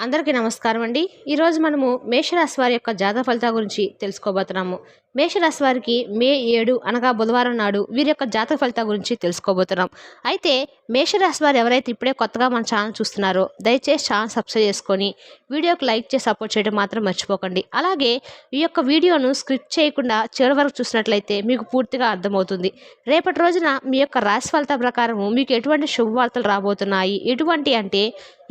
అందరికీ నమస్కారం అండి. ఈరోజు మనము మేషరాశి వారి యొక్క జాతక ఫలితాల గురించి తెలుసుకోబోతున్నాము. మేషరాశి వారికి మే 7 అనగా బుధవారం నాడు వీరి యొక్క జాతక ఫలితాల గురించి తెలుసుకోబోతున్నాం. అయితే మేషరాశి వారు ఎవరైతే ఇప్పుడే కొత్తగా మన ఛానల్ చూస్తున్నారో దయచేసి ఛానల్ సబ్స్క్రైబ్ చేసుకొని వీడియోకి లైక్ చేసి సపోర్ట్ చేయడం మాత్రం మర్చిపోకండి. అలాగే ఈ యొక్క వీడియోను స్క్రిప్ట్ చేయకుండా చివరి వరకు చూసినట్లయితే మీకు పూర్తిగా అర్థమవుతుంది. రేపటి రోజున మీ యొక్క రాశి ఫలితాల ప్రకారం మీకు ఎటువంటి శుభవార్తలు రాబోతున్నాయి, ఎటువంటి అంటే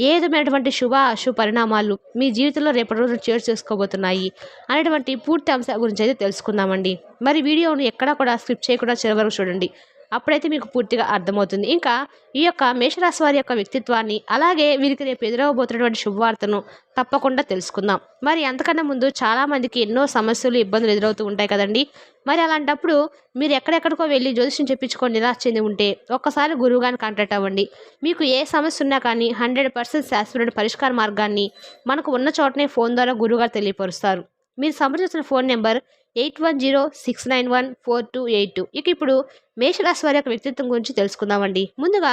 ఏ విధమైనటువంటి శుభ అశుభ పరిణామాలు మీ జీవితంలో రేపటి రోజున చేరు చేసుకోబోతున్నాయి అనేటువంటి పూర్తి అంశాల గురించి అయితే తెలుసుకుందామండి. మరి వీడియోను ఎక్కడా కూడా స్కిప్ చేయకుండా చివరి వరకు చూడండి. అప్పుడైతే మీకు పూర్తిగా అర్థమవుతుంది. ఇంకా ఈ యొక్క మేషరాశి వారి యొక్క వ్యక్తిత్వాన్ని, అలాగే వీరికి రేపు ఎదురవబోతున్నటువంటి శుభవార్తను తప్పకుండా తెలుసుకుందాం. మరి అంతకన్నా ముందు చాలామందికి ఎన్నో సమస్యలు, ఇబ్బందులు ఎదురవుతూ ఉంటాయి కదండి. మరి అలాంటప్పుడు మీరు ఎక్కడెక్కడికో వెళ్ళి జ్యోతిష్యం చెప్పించుకొని నిరాశ చెంది ఉంటే ఒక్కసారి గురువు గారిని కాంటాక్ట్ అవ్వండి. మీకు ఏ సమస్య ఉన్నా కానీ 100% శాశ్వత పరిష్కార మార్గాన్ని మనకు ఉన్న చోటనే ఫోన్ ద్వారా గురువుగారు తెలియపరుస్తారు. మీరు సంప్రదించిన ఫోన్ నెంబర్ 8106914282. ఇక ఇప్పుడు మేషరాశి వారి యొక్క వ్యక్తిత్వం గురించి తెలుసుకుందామండి. ముందుగా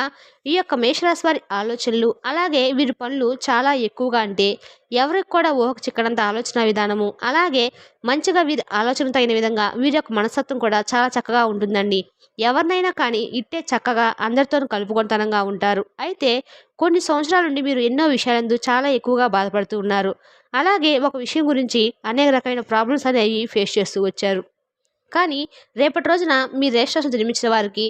ఈ యొక్క మేషరాశి వారి ఆలోచనలు, అలాగే వీరి పనులు చాలా ఎక్కువగా అంటే ఎవరికి కూడా ఊహకు చిక్కడంత ఆలోచన విధానము, అలాగే మంచిగా వీరి ఆలోచన తగిన విధంగా వీరి యొక్క మనస్తత్వం కూడా చాలా చక్కగా ఉంటుందండి. ఎవరినైనా కానీ ఇట్టే చక్కగా అందరితో కలుపుకొనతనంగా ఉంటారు. అయితే కొన్ని సంవత్సరాల నుండి మీరు ఎన్నో విషయాలందు చాలా ఎక్కువగా బాధపడుతూ ఉన్నారు. అలాగే ఒక విషయం గురించి అనేక రకమైన ప్రాబ్లమ్స్ అనేవి ఫేస్ చేస్తూ వచ్చారు. కానీ రేపటి రోజున మీ రేషాలను జన్మించిన వారికి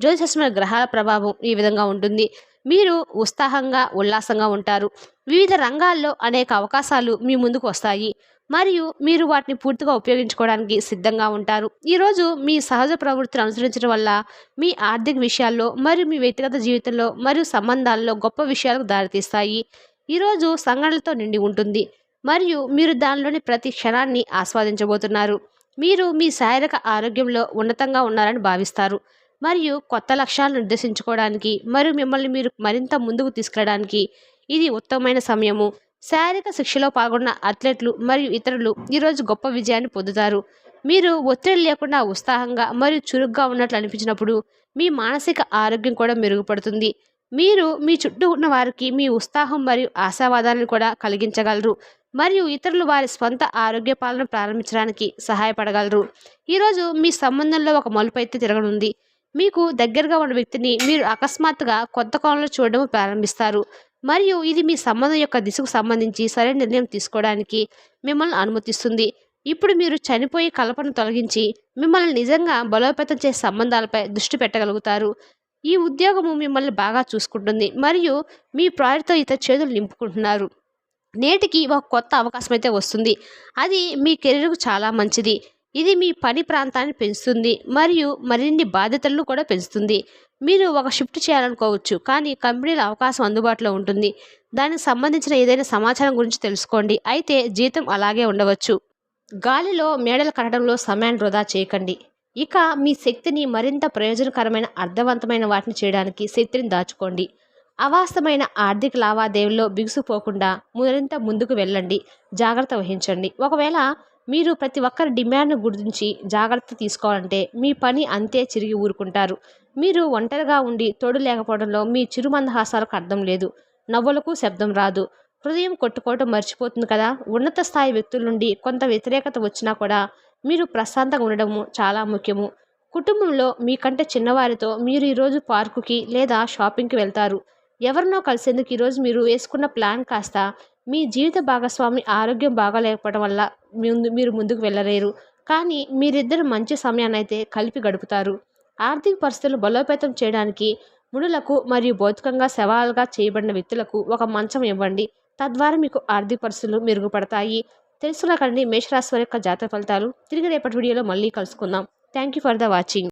జ్యోతిషమైన గ్రహాల ప్రభావం ఈ విధంగా ఉంటుంది. మీరు ఉత్సాహంగా, ఉల్లాసంగా ఉంటారు. వివిధ రంగాల్లో అనేక అవకాశాలు మీ ముందుకు వస్తాయి. మరియు మీరు వాటిని పూర్తిగా ఉపయోగించుకోవడానికి సిద్ధంగా ఉంటారు. ఈరోజు మీ సహజ ప్రవృత్తిని అనుసరించడం వల్ల మీ ఆర్థిక విషయాల్లో మరియు మీ వ్యక్తిగత జీవితంలో మరియు సంబంధాల్లో గొప్ప విషయాలకు దారితీస్తాయి. ఈరోజు సంఘటనలతో నిండి ఉంటుంది మరియు మీరు దానిలోని ప్రతి క్షణాన్ని ఆస్వాదించబోతున్నారు. మీరు మీ శారీరక ఆరోగ్యంలో ఉన్నతంగా ఉన్నారని భావిస్తారు మరియు కొత్త లక్ష్యాలను నిర్దేశించుకోవడానికి మరియు మిమ్మల్ని మీరు మరింత ముందుకు తీసుకెళ్ళడానికి ఇది ఉత్తమమైన సమయము. శారీరక శిక్షలో పాల్గొన్న అథ్లెట్లు మరియు ఇతరులు ఈరోజు గొప్ప విజయాన్ని పొందుతారు. మీరు ఒత్తిడి లేకుండా ఉత్సాహంగా మరియు చురుగ్గా ఉన్నట్లు అనిపించినప్పుడు మీ మానసిక ఆరోగ్యం కూడా మెరుగుపడుతుంది. మీరు మీ చుట్టూ ఉన్న వారికి మీ ఉత్సాహం మరియు ఆశావాదాలను కూడా కలిగించగలరు మరియు ఇతరులు వారి స్వంత ఆరోగ్య పాలన ప్రారంభించడానికి సహాయపడగలరు. ఈరోజు మీ సంబంధంలో ఒక మలుపు అయితే తిరగనుంది. మీకు దగ్గరగా ఉన్న వ్యక్తిని మీరు అకస్మాత్తుగా కొత్త కోణంలో చూడడం ప్రారంభిస్తారు మరియు ఇది మీ సంబంధం యొక్క దిశకు సంబంధించి సరైన నిర్ణయం తీసుకోవడానికి మిమ్మల్ని అనుమతిస్తుంది. ఇప్పుడు మీరు చనిపోయే కల్పన తొలగించి మిమ్మల్ని నిజంగా బలోపేతం చేసే సంబంధాలపై దృష్టి పెట్టగలుగుతారు. ఈ ఉద్యోగము మిమ్మల్ని బాగా చూసుకుంటుంది మరియు మీ ప్రాజెక్ట్తో ఇతర చేతులు నింపుకుంటున్నారు. నేటికి ఒక కొత్త అవకాశం అయితే వస్తుంది. అది మీ కెరీర్కు చాలా మంచిది. ఇది మీ పని ప్రాంతాన్ని పెంచుతుంది మరియు మరిన్ని బాధ్యతలను కూడా పెంచుతుంది. మీరు ఒక షిఫ్ట్ చేయాలనుకోవచ్చు, కానీ కంపెనీలో అవకాశం అందుబాటులో ఉంటుంది. దానికి సంబంధించిన ఏదైనా సమాచారం గురించి తెలుసుకోండి. అయితే జీతం అలాగే ఉండవచ్చు. గాలిలో మేడలు కట్టడంలో సమయాన్ని వృధా చేయకండి. ఇక మీ శక్తిని మరింత ప్రయోజనకరమైన, అర్థవంతమైన వాటిని చేయడానికి శక్తిని దాచుకోండి. అవాస్తవమైన ఆర్థిక లావాదేవీల్లో బిగుసుపోకుండా మరింత ముందుకు వెళ్ళండి. జాగ్రత్త వహించండి. ఒకవేళ మీరు ప్రతి ఒక్కరి డిమాండ్ను గురించి జాగ్రత్త తీసుకోవాలంటే మీ పని అంతే చిరిగి ఊరుకుంటారు. మీరు ఒంటరిగా ఉండి తోడు లేకపోవడంలో మీ చిరుమందహాసాలకు అర్థం లేదు. నవ్వులకు శబ్దం రాదు. హృదయం కొట్టుకోవటం మర్చిపోతుంది కదా. ఉన్నత స్థాయి వ్యక్తుల నుండి కొంత వ్యతిరేకత వచ్చినా కూడా మీరు ప్రశాంతంగా ఉండడము చాలా ముఖ్యము. కుటుంబంలో మీకంటే చిన్నవారితో మీరు ఈరోజు పార్కుకి లేదా షాపింగ్కి వెళ్తారు. ఎవరినో కలిసేందుకు ఈరోజు మీరు వేసుకున్న ప్లాన్ కాస్త మీ జీవిత భాగస్వామి ఆరోగ్యం బాగాలేకపోవడం వల్ల మీరు ముందుకు వెళ్ళలేరు. కానీ మీరిద్దరు మంచి సమయాన్ని అయితే కలిపి గడుపుతారు. ఆర్థిక పరిస్థితులను బలోపేతం చేయడానికి మునులకు మరియు భౌతికంగా సవాలుగా చేయబడిన వ్యక్తులకు ఒక మంచం ఇవ్వండి. తద్వారా మీకు ఆర్థిక పరిస్థితులు మెరుగుపడతాయి. తెలుసుకున్నాకండి మేషరాశి వారి యొక్క జాతక ఫలితాలు. తిరిగి రేపటి వీడియోలో మళ్ళీ కలుసుకుందాం. Thank you for the watching.